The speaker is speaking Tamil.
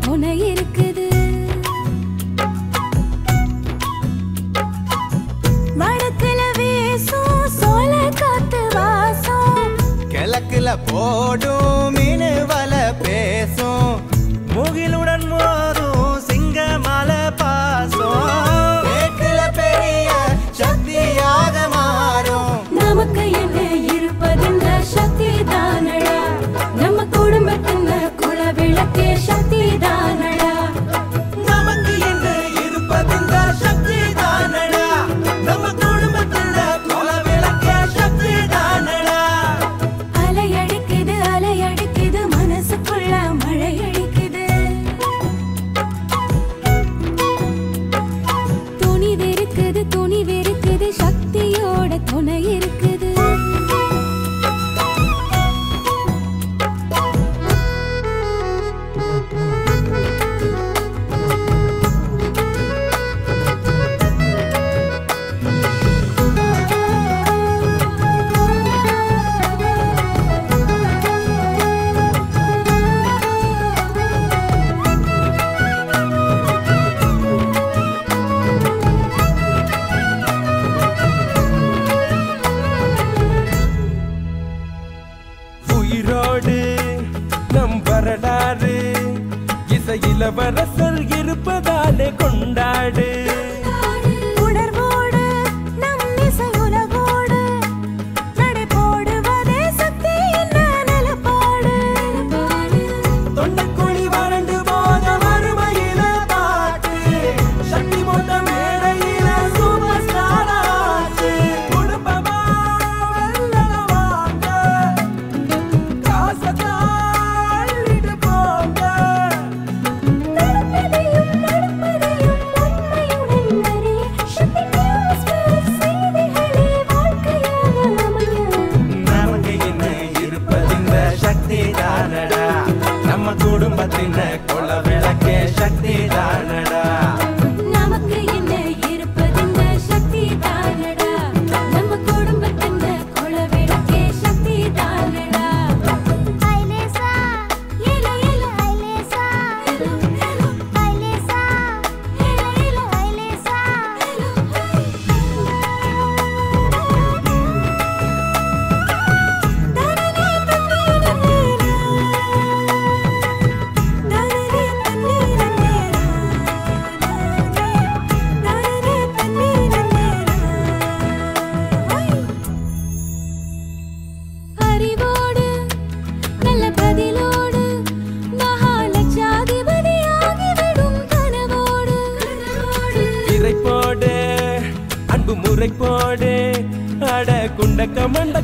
துணை இருக்குது. வடக்குல வீசும் சோழ காத்து வாசம், கிழக்குல போடும் மீனு வலை பேசும், முகிலுடன் மோதும் சிங்க மலை பாசம், வேட்டுல பெரிய சக்தியாக மாறும். நமக்கு என்ன இருப்பதுன்ற சக்தி தானடா, நம்ம குடும்பத்தின் குல விளக்கே சக்தி தானடா. நமக்கு என்ன இருப்பதுன்ற சக்தி தானடா, நம்ம குடும்பத்தின் குல விளக்கே சக்தி தானடா. அலையடிக்குது அலையடிக்குது மனசுக்குள்ள மழை அடிக்குது. துணி வெறுக்குது சக்தியோட துணை இருக்குது. உயிரோடு நம் வரலாறு இசையிலவரசர் இருப்பதாலே கொண்டாடு. உணர்வோடு நம் இசை உலகோடு நடை போடுவதே சக்தி என்ன நிலப்பாடு. தொண்டக்குழி வறண்டு போத வறுமையில பாட்டு, சக்தி மொத்த மேடையில சூப்பர் ஸ்டார் ஆச்சு. குடும்பமா வெள்ளவாங்க, காசத்தான் அள்ளிட்டு போங்க. நடப்பதையும் உண்மையுடன் அறிய சக்தி நியூஸ் செய்திகளே வாழ்க்கையாக அமையும். நமக்கு என்ன இருப்பதிந்த சக்தி தானடா, நம்ம குடும்பத்தின் கொல விளக்கே சக்தி தானடா. நமக்கு என்ன இருப்பதிந்த சக்தி தானடா, நம்ம குடும்பத்தின் குல விளக்கே சக்தி தானடா. ஐலேசா ஏல ஏல ஐலேசா, ஐலேசா ஏல ஏல ஐலேசா. அறிவோடு நல்ல பதிலோடு மகாலட்சாதிபதியாகிவிடும் கனவோடு. இறைப்போடு அன்பு முறைப்போடு அட குண்ட கமண்ட